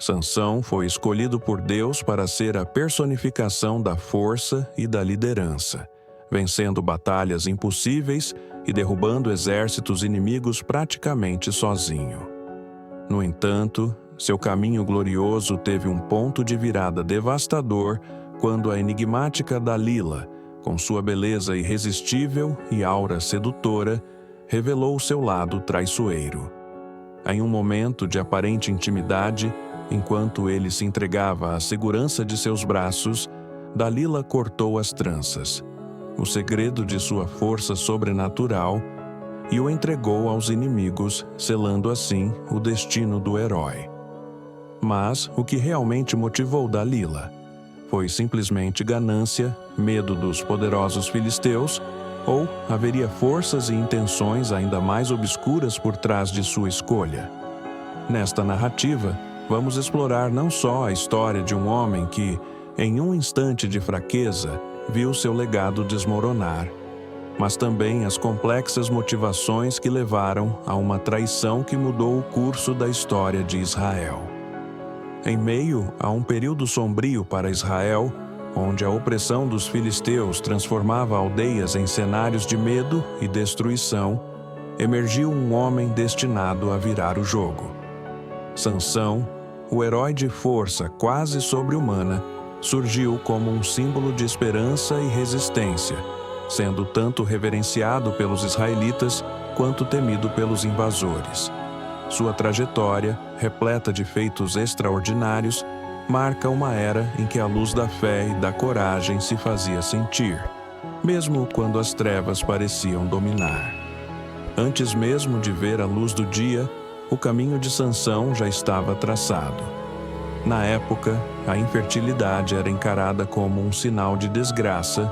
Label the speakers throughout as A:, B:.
A: Sansão foi escolhido por Deus para ser a personificação da força e da liderança, vencendo batalhas impossíveis e derrubando exércitos inimigos praticamente sozinho. No entanto, seu caminho glorioso teve um ponto de virada devastador quando a enigmática Dalila, com sua beleza irresistível e aura sedutora, revelou seu lado traiçoeiro. Em um momento de aparente intimidade, enquanto ele se entregava à segurança de seus braços, Dalila cortou as tranças, o segredo de sua força sobrenatural, e o entregou aos inimigos, selando assim o destino do herói. Mas o que realmente motivou Dalila foi simplesmente ganância, medo dos poderosos filisteus, ou haveria forças e intenções ainda mais obscuras por trás de sua escolha? Nesta narrativa, vamos explorar não só a história de um homem que, em um instante de fraqueza, viu seu legado desmoronar, mas também as complexas motivações que levaram a uma traição que mudou o curso da história de Israel. Em meio a um período sombrio para Israel, onde a opressão dos filisteus transformava aldeias em cenários de medo e destruição, emergiu um homem destinado a virar o jogo. Sansão, o herói de força quase sobre-humana, surgiu como um símbolo de esperança e resistência, sendo tanto reverenciado pelos israelitas quanto temido pelos invasores. Sua trajetória, repleta de feitos extraordinários, marca uma era em que a luz da fé e da coragem se fazia sentir, mesmo quando as trevas pareciam dominar. Antes mesmo de ver a luz do dia, o caminho de Sansão já estava traçado. Na época, a infertilidade era encarada como um sinal de desgraça,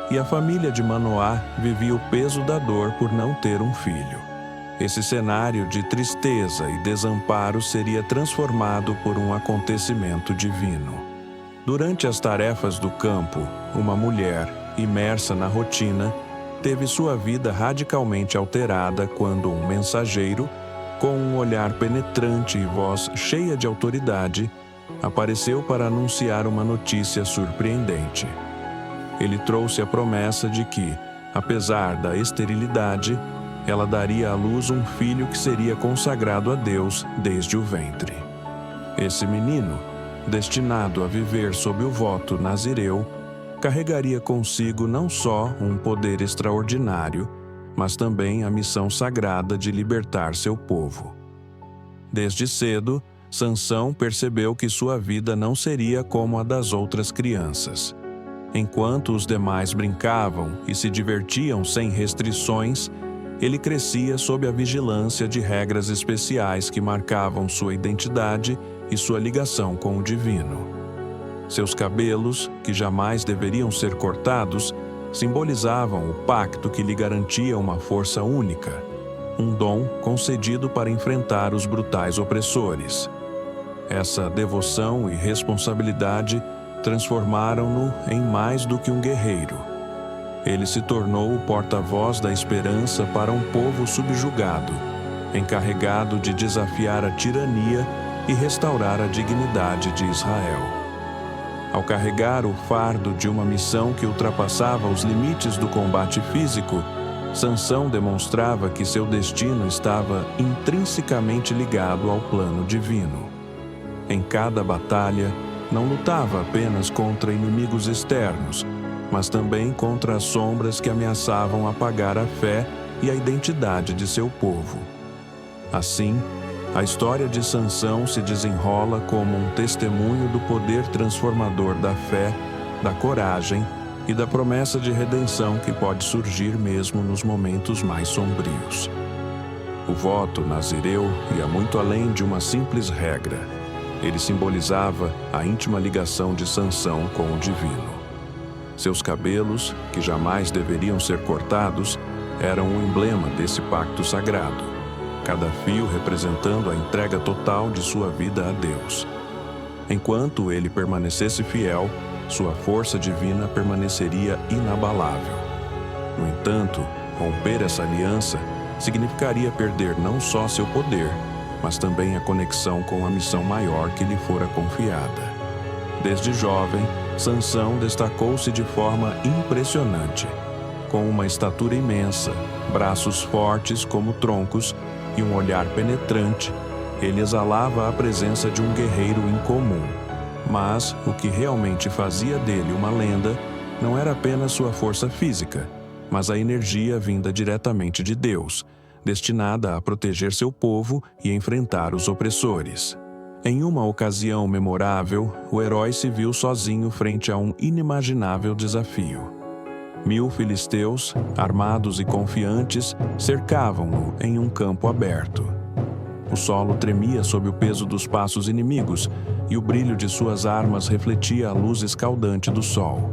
A: e a família de Manoá vivia o peso da dor por não ter um filho. Esse cenário de tristeza e desamparo seria transformado por um acontecimento divino. Durante as tarefas do campo, uma mulher, imersa na rotina, teve sua vida radicalmente alterada quando um mensageiro, com um olhar penetrante e voz cheia de autoridade, apareceu para anunciar uma notícia surpreendente. Ele trouxe a promessa de que, apesar da esterilidade, ela daria à luz um filho que seria consagrado a Deus desde o ventre. Esse menino, destinado a viver sob o voto nazireu, carregaria consigo não só um poder extraordinário, mas também a missão sagrada de libertar seu povo. Desde cedo, Sansão percebeu que sua vida não seria como a das outras crianças. Enquanto os demais brincavam e se divertiam sem restrições, ele crescia sob a vigilância de regras especiais que marcavam sua identidade e sua ligação com o divino. Seus cabelos, que jamais deveriam ser cortados, simbolizavam o pacto que lhe garantia uma força única, um dom concedido para enfrentar os brutais opressores. Essa devoção e responsabilidade transformaram-no em mais do que um guerreiro. Ele se tornou o porta-voz da esperança para um povo subjugado, encarregado de desafiar a tirania e restaurar a dignidade de Israel. Ao carregar o fardo de uma missão que ultrapassava os limites do combate físico, Sansão demonstrava que seu destino estava intrinsecamente ligado ao plano divino. Em cada batalha, não lutava apenas contra inimigos externos, mas também contra as sombras que ameaçavam apagar a fé e a identidade de seu povo. Assim, a história de Sansão se desenrola como um testemunho do poder transformador da fé, da coragem e da promessa de redenção que pode surgir mesmo nos momentos mais sombrios. O voto nazireu ia muito além de uma simples regra. Ele simbolizava a íntima ligação de Sansão com o divino. Seus cabelos, que jamais deveriam ser cortados, eram um emblema desse pacto sagrado, cada fio representando a entrega total de sua vida a Deus. Enquanto ele permanecesse fiel, sua força divina permaneceria inabalável. No entanto, romper essa aliança significaria perder não só seu poder, mas também a conexão com a missão maior que lhe fora confiada. Desde jovem, Sansão destacou-se de forma impressionante. Com uma estatura imensa, braços fortes como troncos e um olhar penetrante, ele exalava a presença de um guerreiro incomum. Mas o que realmente fazia dele uma lenda não era apenas sua força física, mas a energia vinda diretamente de Deus, destinada a proteger seu povo e enfrentar os opressores. Em uma ocasião memorável, o herói se viu sozinho frente a um inimaginável desafio. 1000 filisteus, armados e confiantes, cercavam-no em um campo aberto. O solo tremia sob o peso dos passos inimigos e o brilho de suas armas refletia a luz escaldante do sol.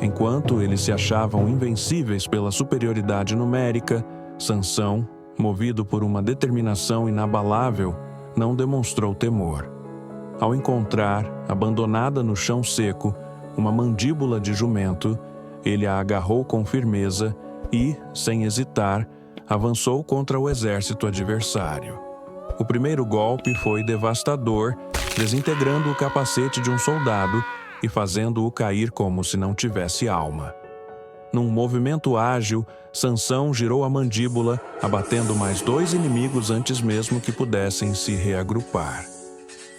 A: Enquanto eles se achavam invencíveis pela superioridade numérica, Sansão, movido por uma determinação inabalável, não demonstrou temor. Ao encontrar, abandonada no chão seco, uma mandíbula de jumento, ele a agarrou com firmeza e, sem hesitar, avançou contra o exército adversário. O primeiro golpe foi devastador, desintegrando o capacete de um soldado e fazendo-o cair como se não tivesse alma. Num movimento ágil, Sansão girou a mandíbula, abatendo mais 2 inimigos antes mesmo que pudessem se reagrupar.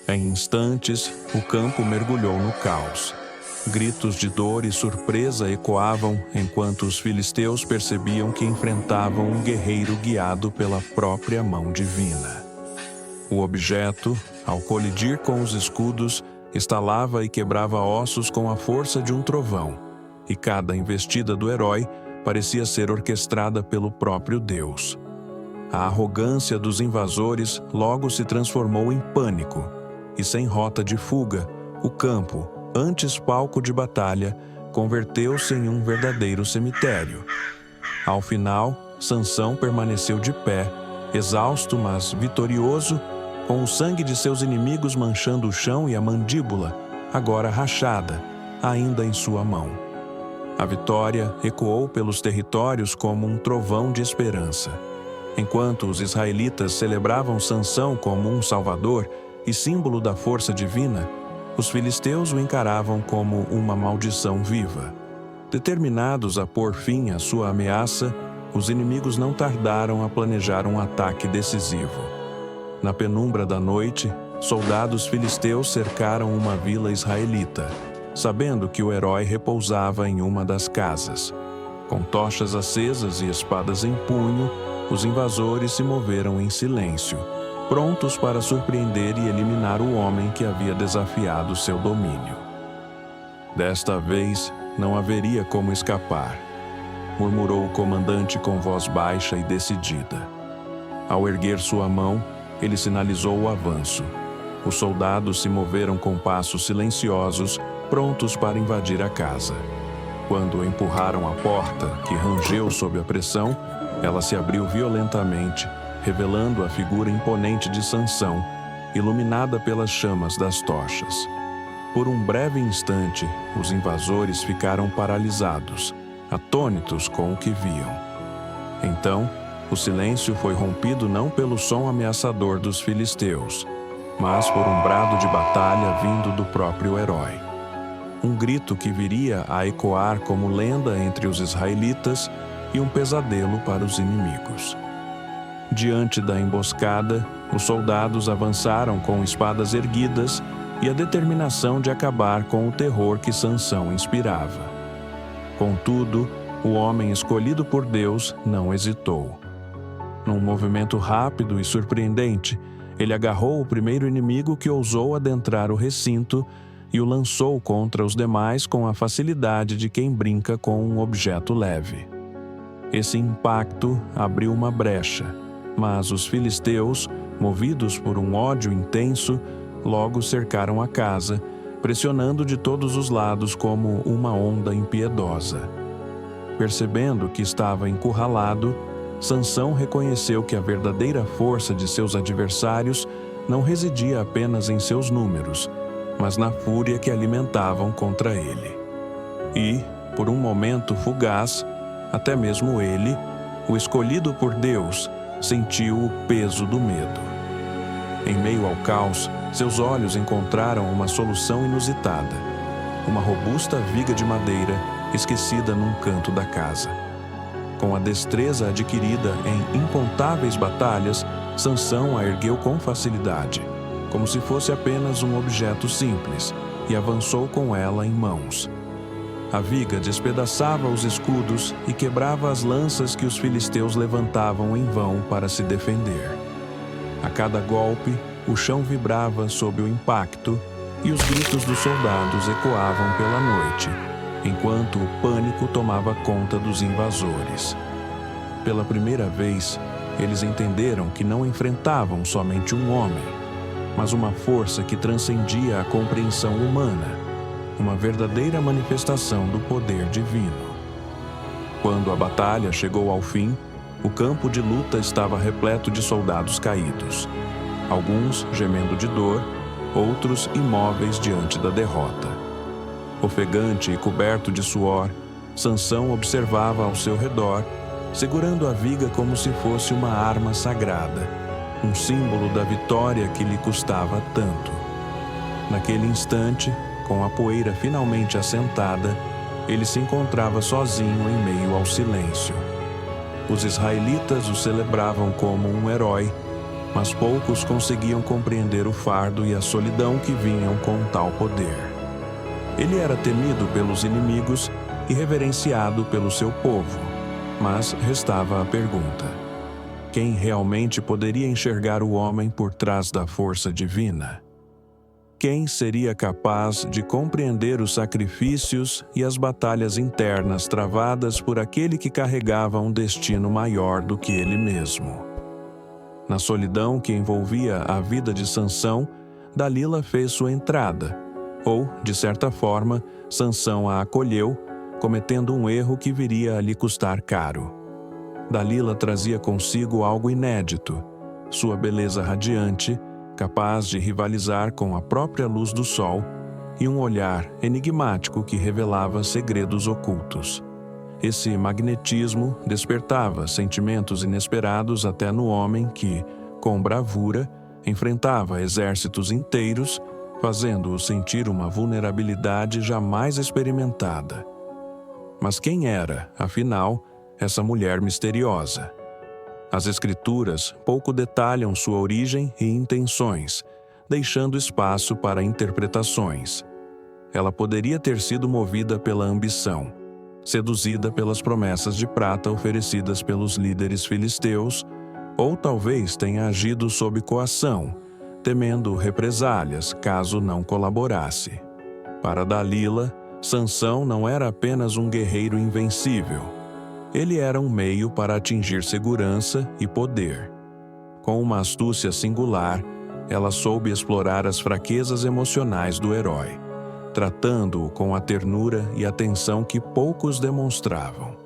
A: Em instantes, o campo mergulhou no caos. Gritos de dor e surpresa ecoavam enquanto os filisteus percebiam que enfrentavam um guerreiro guiado pela própria mão divina. O objeto, ao colidir com os escudos, estalava e quebrava ossos com a força de um trovão, e cada investida do herói parecia ser orquestrada pelo próprio Deus. A arrogância dos invasores logo se transformou em pânico, e sem rota de fuga, o campo, antes palco de batalha, converteu-se em um verdadeiro cemitério. Ao final, Sansão permaneceu de pé, exausto mas vitorioso, com o sangue de seus inimigos manchando o chão e a mandíbula, agora rachada, ainda em sua mão. A vitória ecoou pelos territórios como um trovão de esperança. Enquanto os israelitas celebravam Sansão como um salvador e símbolo da força divina, os filisteus o encaravam como uma maldição viva. Determinados a pôr fim à sua ameaça, os inimigos não tardaram a planejar um ataque decisivo. Na penumbra da noite, soldados filisteus cercaram uma vila israelita, sabendo que o herói repousava em uma das casas. Com tochas acesas e espadas em punho, os invasores se moveram em silêncio, prontos para surpreender e eliminar o homem que havia desafiado seu domínio. Desta vez, não haveria como escapar, murmurou o comandante com voz baixa e decidida. Ao erguer sua mão, ele sinalizou o avanço. Os soldados se moveram com passos silenciosos, prontos para invadir a casa. Quando empurraram a porta, que rangeu sob a pressão, ela se abriu violentamente, revelando a figura imponente de Sansão, iluminada pelas chamas das tochas. Por um breve instante, os invasores ficaram paralisados, atônitos com o que viam. Então, o silêncio foi rompido não pelo som ameaçador dos filisteus, mas por um brado de batalha vindo do próprio herói. Um grito que viria a ecoar como lenda entre os israelitas e um pesadelo para os inimigos. Diante da emboscada, os soldados avançaram com espadas erguidas e a determinação de acabar com o terror que Sansão inspirava. Contudo, o homem escolhido por Deus não hesitou. Num movimento rápido e surpreendente, ele agarrou o primeiro inimigo que ousou adentrar o recinto e o lançou contra os demais com a facilidade de quem brinca com um objeto leve. Esse impacto abriu uma brecha, mas os filisteus, movidos por um ódio intenso, logo cercaram a casa, pressionando de todos os lados como uma onda impiedosa. Percebendo que estava encurralado, Sansão reconheceu que a verdadeira força de seus adversários não residia apenas em seus números, mas na fúria que alimentavam contra ele. E, por um momento fugaz, até mesmo ele, o escolhido por Deus, sentiu o peso do medo. Em meio ao caos, seus olhos encontraram uma solução inusitada: uma robusta viga de madeira esquecida num canto da casa. Com a destreza adquirida em incontáveis batalhas, Sansão a ergueu com facilidade, como se fosse apenas um objeto simples, e avançou com ela em mãos. A viga despedaçava os escudos e quebrava as lanças que os filisteus levantavam em vão para se defender. A cada golpe, o chão vibrava sob o impacto e os gritos dos soldados ecoavam pela noite, enquanto o pânico tomava conta dos invasores. Pela primeira vez, eles entenderam que não enfrentavam somente um homem, mas uma força que transcendia a compreensão humana, uma verdadeira manifestação do poder divino. Quando a batalha chegou ao fim, o campo de luta estava repleto de soldados caídos, alguns gemendo de dor, outros imóveis diante da derrota. Ofegante e coberto de suor, Sansão observava ao seu redor, segurando a viga como se fosse uma arma sagrada, um símbolo da vitória que lhe custava tanto. Naquele instante, com a poeira finalmente assentada, ele se encontrava sozinho em meio ao silêncio. Os israelitas o celebravam como um herói, mas poucos conseguiam compreender o fardo e a solidão que vinham com tal poder. Ele era temido pelos inimigos e reverenciado pelo seu povo, mas restava a pergunta: quem realmente poderia enxergar o homem por trás da força divina? Quem seria capaz de compreender os sacrifícios e as batalhas internas travadas por aquele que carregava um destino maior do que ele mesmo? Na solidão que envolvia a vida de Sansão, Dalila fez sua entrada, ou, de certa forma, Sansão a acolheu, cometendo um erro que viria a lhe custar caro. Dalila trazia consigo algo inédito: sua beleza radiante, capaz de rivalizar com a própria luz do sol, e um olhar enigmático que revelava segredos ocultos. Esse magnetismo despertava sentimentos inesperados até no homem que, com bravura, enfrentava exércitos inteiros, fazendo-o sentir uma vulnerabilidade jamais experimentada. Mas quem era, afinal, essa mulher misteriosa? As Escrituras pouco detalham sua origem e intenções, deixando espaço para interpretações. Ela poderia ter sido movida pela ambição, seduzida pelas promessas de prata oferecidas pelos líderes filisteus, ou talvez tenha agido sob coação, temendo represálias caso não colaborasse. Para Dalila, Sansão não era apenas um guerreiro invencível. Ele era um meio para atingir segurança e poder. Com uma astúcia singular, ela soube explorar as fraquezas emocionais do herói, tratando-o com a ternura e atenção que poucos demonstravam,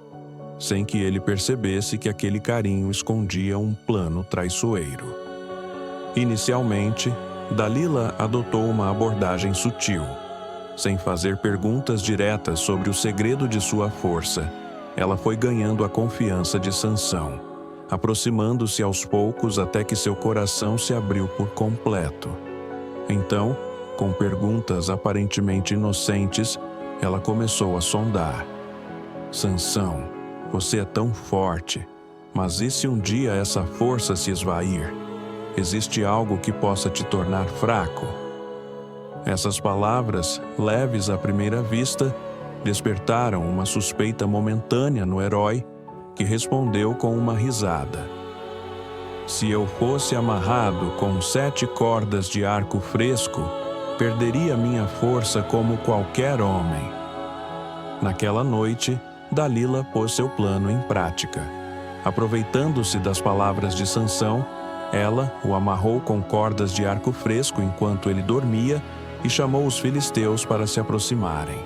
A: sem que ele percebesse que aquele carinho escondia um plano traiçoeiro. Inicialmente, Dalila adotou uma abordagem sutil. Sem fazer perguntas diretas sobre o segredo de sua força, ela foi ganhando a confiança de Sansão, aproximando-se aos poucos até que seu coração se abriu por completo. Então, com perguntas aparentemente inocentes, ela começou a sondar. Sansão, você é tão forte, mas e se um dia essa força se esvair? Existe algo que possa te tornar fraco? Essas palavras, leves à primeira vista, despertaram uma suspeita momentânea no herói, que respondeu com uma risada. Se eu fosse amarrado com 7 cordas de arco fresco, perderia minha força como qualquer homem. Naquela noite, Dalila pôs seu plano em prática. Aproveitando-se das palavras de Sansão, ela o amarrou com cordas de arco fresco enquanto ele dormia e chamou os filisteus para se aproximarem.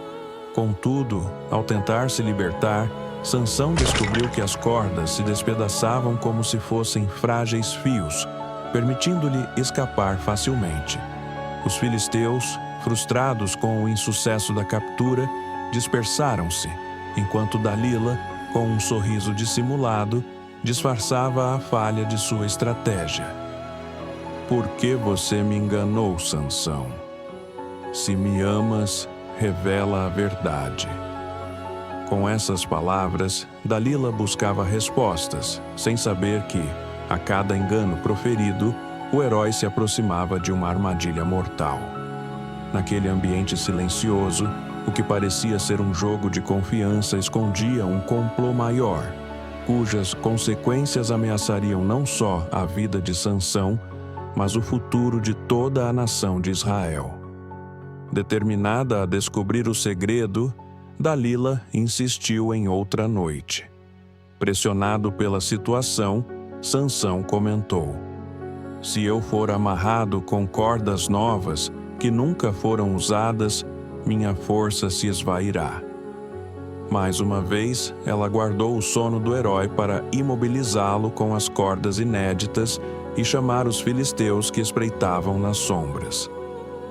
A: Contudo, ao tentar se libertar, Sansão descobriu que as cordas se despedaçavam como se fossem frágeis fios, permitindo-lhe escapar facilmente. Os filisteus, frustrados com o insucesso da captura, dispersaram-se, enquanto Dalila, com um sorriso dissimulado, disfarçava a falha de sua estratégia. Por que você me enganou, Sansão? Se me amas, revela a verdade. Com essas palavras, Dalila buscava respostas, sem saber que, a cada engano proferido, o herói se aproximava de uma armadilha mortal. Naquele ambiente silencioso, o que parecia ser um jogo de confiança escondia um complô maior, cujas consequências ameaçariam não só a vida de Sansão, mas o futuro de toda a nação de Israel. Determinada a descobrir o segredo, Dalila insistiu em outra noite. Pressionado pela situação, Sansão comentou: se eu for amarrado com cordas novas, que nunca foram usadas, minha força se esvairá. Mais uma vez, ela guardou o sono do herói para imobilizá-lo com as cordas inéditas e chamar os filisteus que espreitavam nas sombras.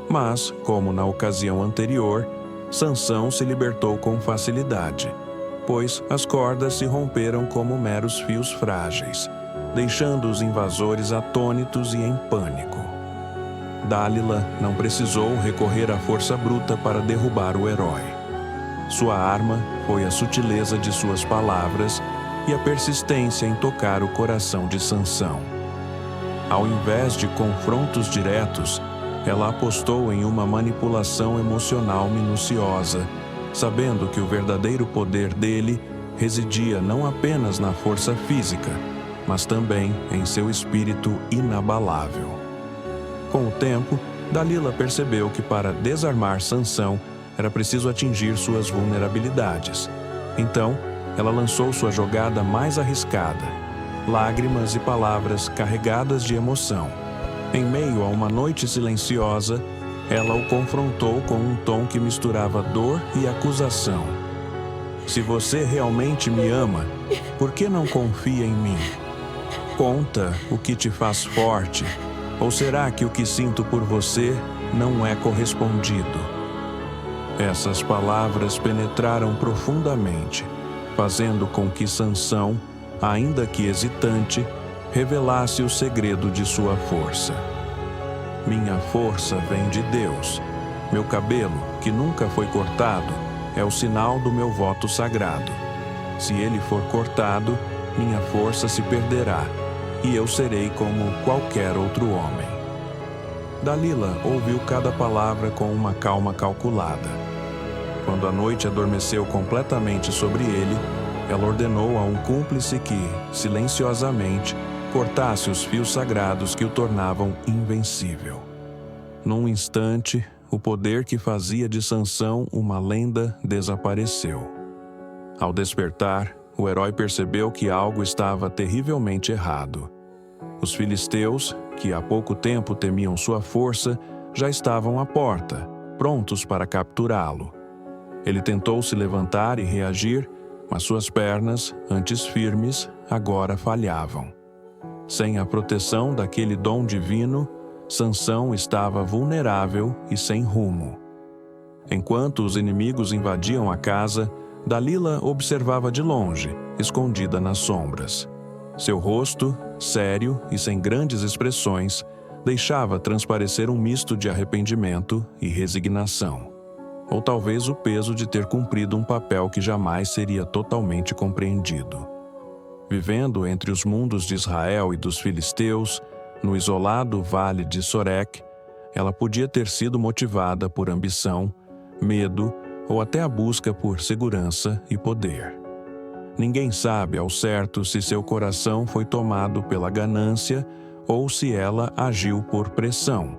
A: Mas, como na ocasião anterior, Sansão se libertou com facilidade, pois as cordas se romperam como meros fios frágeis, deixando os invasores atônitos e em pânico. Dalila não precisou recorrer à força bruta para derrubar o herói. Sua arma foi a sutileza de suas palavras e a persistência em tocar o coração de Sansão. Ao invés de confrontos diretos, ela apostou em uma manipulação emocional minuciosa, sabendo que o verdadeiro poder dele residia não apenas na força física, mas também em seu espírito inabalável. Com o tempo, Dalila percebeu que para desarmar Sansão era preciso atingir suas vulnerabilidades. Então, ela lançou sua jogada mais arriscada, lágrimas e palavras carregadas de emoção. Em meio a uma noite silenciosa, ela o confrontou com um tom que misturava dor e acusação. Se você realmente me ama, por que não confia em mim? Conta o que te faz forte. Ou será que o que sinto por você não é correspondido? Essas palavras penetraram profundamente, fazendo com que Sansão, ainda que hesitante, revelasse o segredo de sua força. Minha força vem de Deus. Meu cabelo, que nunca foi cortado, é o sinal do meu voto sagrado. Se ele for cortado, minha força se perderá, e eu serei como qualquer outro homem. Dalila ouviu cada palavra com uma calma calculada. Quando a noite adormeceu completamente sobre ele, ela ordenou a um cúmplice que, silenciosamente, cortasse os fios sagrados que o tornavam invencível. Num instante, o poder que fazia de Sansão uma lenda desapareceu. Ao despertar, o herói percebeu que algo estava terrivelmente errado. Os filisteus, que há pouco tempo temiam sua força, já estavam à porta, prontos para capturá-lo. Ele tentou se levantar e reagir, mas suas pernas, antes firmes, agora falhavam. Sem a proteção daquele dom divino, Sansão estava vulnerável e sem rumo. Enquanto os inimigos invadiam a casa, Dalila observava de longe, escondida nas sombras. Seu rosto, sério e sem grandes expressões, deixava transparecer um misto de arrependimento e resignação. Ou talvez o peso de ter cumprido um papel que jamais seria totalmente compreendido. Vivendo entre os mundos de Israel e dos filisteus, no isolado vale de Sorek, ela podia ter sido motivada por ambição, medo ou até a busca por segurança e poder. Ninguém sabe ao certo se seu coração foi tomado pela ganância ou se ela agiu por pressão,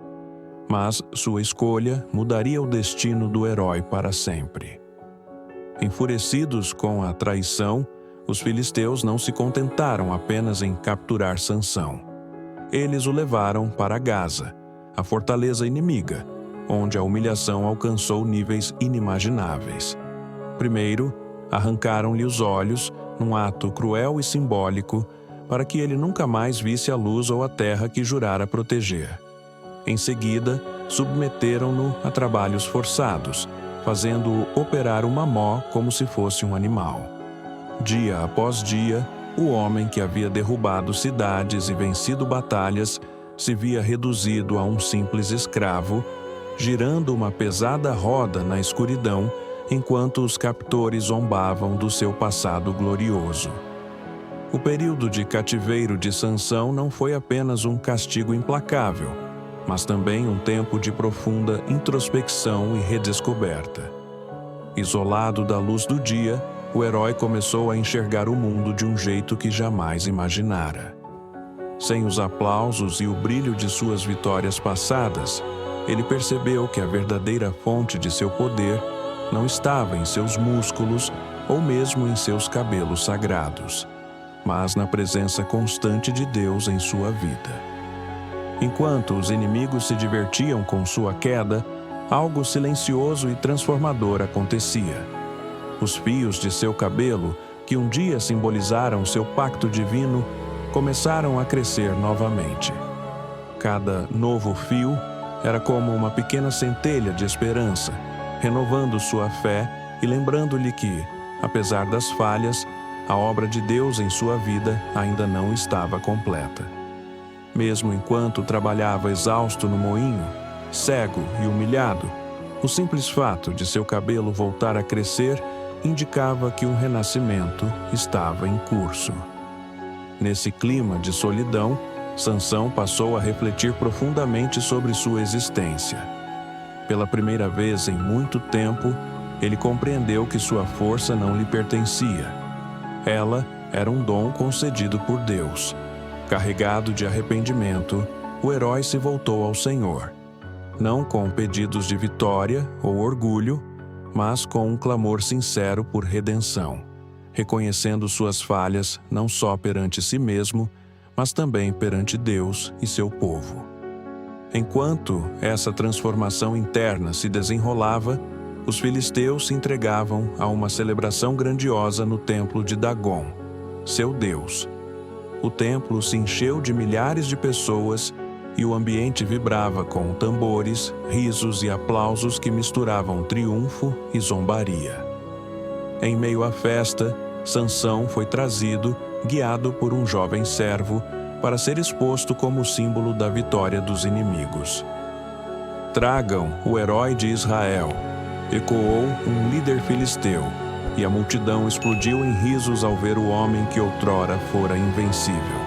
A: mas sua escolha mudaria o destino do herói para sempre. Enfurecidos com a traição, os filisteus não se contentaram apenas em capturar Sansão. Eles o levaram para Gaza, a fortaleza inimiga, onde a humilhação alcançou níveis inimagináveis. Primeiro, arrancaram-lhe os olhos, num ato cruel e simbólico, para que ele nunca mais visse a luz ou a terra que jurara proteger. Em seguida, submeteram-no a trabalhos forçados, fazendo-o operar uma mó como se fosse um animal. Dia após dia, o homem que havia derrubado cidades e vencido batalhas se via reduzido a um simples escravo, girando uma pesada roda na escuridão enquanto os captores zombavam do seu passado glorioso. O período de cativeiro de Sansão não foi apenas um castigo implacável, mas também um tempo de profunda introspecção e redescoberta. Isolado da luz do dia, o herói começou a enxergar o mundo de um jeito que jamais imaginara. Sem os aplausos e o brilho de suas vitórias passadas, ele percebeu que a verdadeira fonte de seu poder não estava em seus músculos ou mesmo em seus cabelos sagrados, mas na presença constante de Deus em sua vida. Enquanto os inimigos se divertiam com sua queda, algo silencioso e transformador acontecia. Os fios de seu cabelo, que um dia simbolizaram seu pacto divino, começaram a crescer novamente. Cada novo fio era como uma pequena centelha de esperança, renovando sua fé e lembrando-lhe que, apesar das falhas, a obra de Deus em sua vida ainda não estava completa. Mesmo enquanto trabalhava exausto no moinho, cego e humilhado, o simples fato de seu cabelo voltar a crescer indicava que um renascimento estava em curso. Nesse clima de solidão, Sansão passou a refletir profundamente sobre sua existência. Pela primeira vez em muito tempo, ele compreendeu que sua força não lhe pertencia. Ela era um dom concedido por Deus. Carregado de arrependimento, o herói se voltou ao Senhor, não com pedidos de vitória ou orgulho, mas com um clamor sincero por redenção, reconhecendo suas falhas não só perante si mesmo, mas também perante Deus e seu povo. Enquanto essa transformação interna se desenrolava, os filisteus se entregavam a uma celebração grandiosa no templo de Dagon, seu deus. O templo se encheu de milhares de pessoas e o ambiente vibrava com tambores, risos e aplausos que misturavam triunfo e zombaria. Em meio à festa, Sansão foi trazido, guiado por um jovem servo, para ser exposto como símbolo da vitória dos inimigos. "Tragam o herói de Israel", ecoou um líder filisteu, e a multidão explodiu em risos ao ver o homem que outrora fora invencível.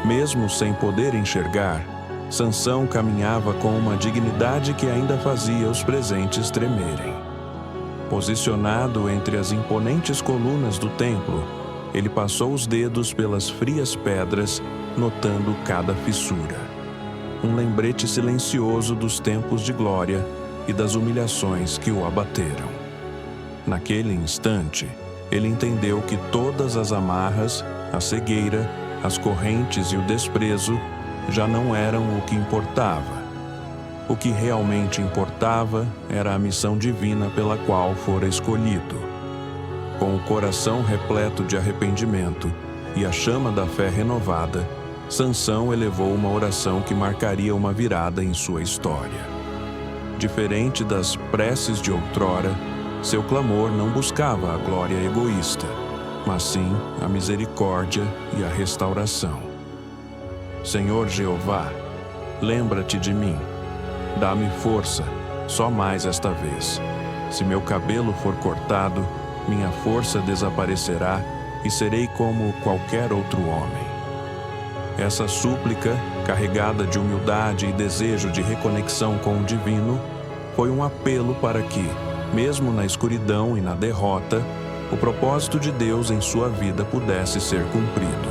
A: Mesmo sem poder enxergar, Sansão caminhava com uma dignidade que ainda fazia os presentes tremerem. Posicionado entre as imponentes colunas do templo, ele passou os dedos pelas frias pedras, notando cada fissura. Um lembrete silencioso dos tempos de glória e das humilhações que o abateram. Naquele instante, ele entendeu que todas as amarras, a cegueira, as correntes e o desprezo já não eram o que importava. O que realmente importava era a missão divina pela qual fora escolhido. Com o coração repleto de arrependimento e a chama da fé renovada, Sansão elevou uma oração que marcaria uma virada em sua história. Diferente das preces de outrora, seu clamor não buscava a glória egoísta, mas sim a misericórdia e a restauração. "Senhor Jeová, lembra-te de mim. Dá-me força, só mais esta vez. Se meu cabelo for cortado, minha força desaparecerá e serei como qualquer outro homem." Essa súplica, carregada de humildade e desejo de reconexão com o divino, foi um apelo para que, mesmo na escuridão e na derrota, o propósito de Deus em sua vida pudesse ser cumprido.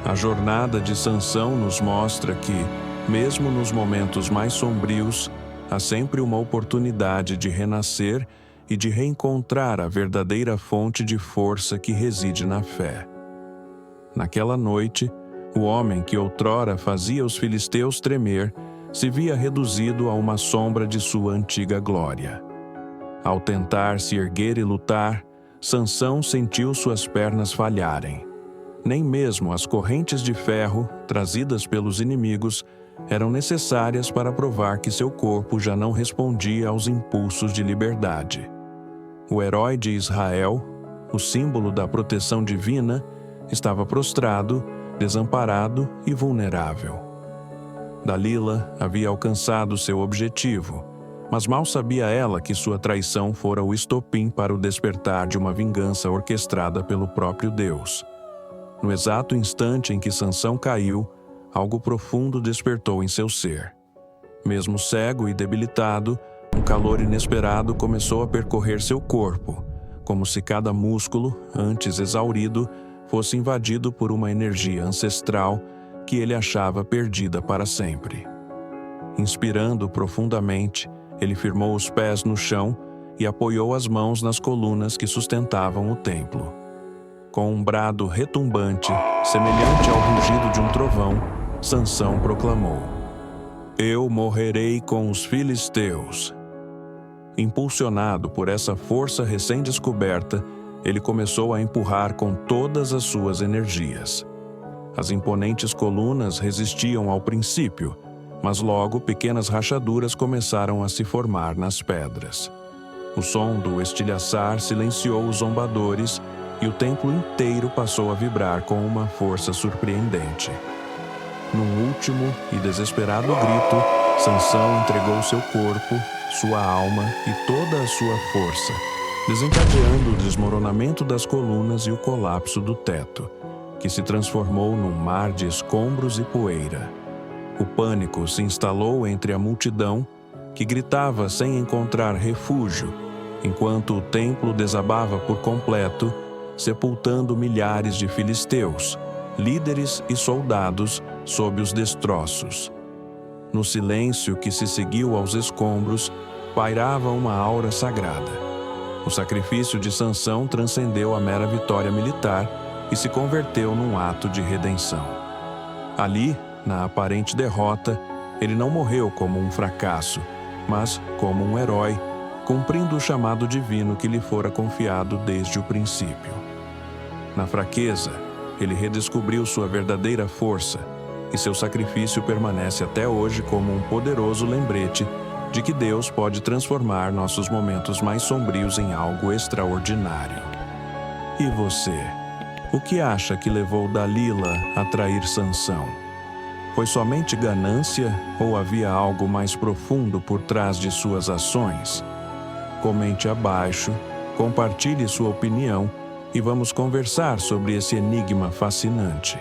A: A jornada de Sansão nos mostra que, mesmo nos momentos mais sombrios, há sempre uma oportunidade de renascer e de reencontrar a verdadeira fonte de força que reside na fé. Naquela noite, o homem que outrora fazia os filisteus tremer se via reduzido a uma sombra de sua antiga glória. Ao tentar se erguer e lutar, Sansão sentiu suas pernas falharem. Nem mesmo as correntes de ferro, trazidas pelos inimigos, eram necessárias para provar que seu corpo já não respondia aos impulsos de liberdade. O herói de Israel, o símbolo da proteção divina, estava prostrado, desamparado e vulnerável. Dalila havia alcançado seu objetivo, mas mal sabia ela que sua traição fora o estopim para o despertar de uma vingança orquestrada pelo próprio Deus. No exato instante em que Sansão caiu, algo profundo despertou em seu ser. Mesmo cego e debilitado, um calor inesperado começou a percorrer seu corpo, como se cada músculo, antes exaurido, fosse invadido por uma energia ancestral que ele achava perdida para sempre. Inspirando profundamente, ele firmou os pés no chão e apoiou as mãos nas colunas que sustentavam o templo. Com um brado retumbante, semelhante ao rugido de um trovão, Sansão proclamou: "Eu morrerei com os filisteus." Impulsionado por essa força recém-descoberta, ele começou a empurrar com todas as suas energias. As imponentes colunas resistiam ao princípio, mas logo pequenas rachaduras começaram a se formar nas pedras. O som do estilhaçar silenciou os zombadores e o templo inteiro passou a vibrar com uma força surpreendente. Num último e desesperado grito, Sansão entregou seu corpo, sua alma e toda a sua força, desencadeando o desmoronamento das colunas e o colapso do teto, que se transformou num mar de escombros e poeira. O pânico se instalou entre a multidão, que gritava sem encontrar refúgio, enquanto o templo desabava por completo, sepultando milhares de filisteus, líderes e soldados sob os destroços. No silêncio que se seguiu aos escombros, pairava uma aura sagrada. O sacrifício de Sansão transcendeu a mera vitória militar e se converteu num ato de redenção. Ali, na aparente derrota, ele não morreu como um fracasso, mas como um herói, cumprindo o chamado divino que lhe fora confiado desde o princípio. Na fraqueza, ele redescobriu sua verdadeira força, e seu sacrifício permanece até hoje como um poderoso lembrete de que Deus pode transformar nossos momentos mais sombrios em algo extraordinário. E você? O que acha que levou Dalila a trair Sansão? Foi somente ganância ou havia algo mais profundo por trás de suas ações? Comente abaixo, compartilhe sua opinião e vamos conversar sobre esse enigma fascinante.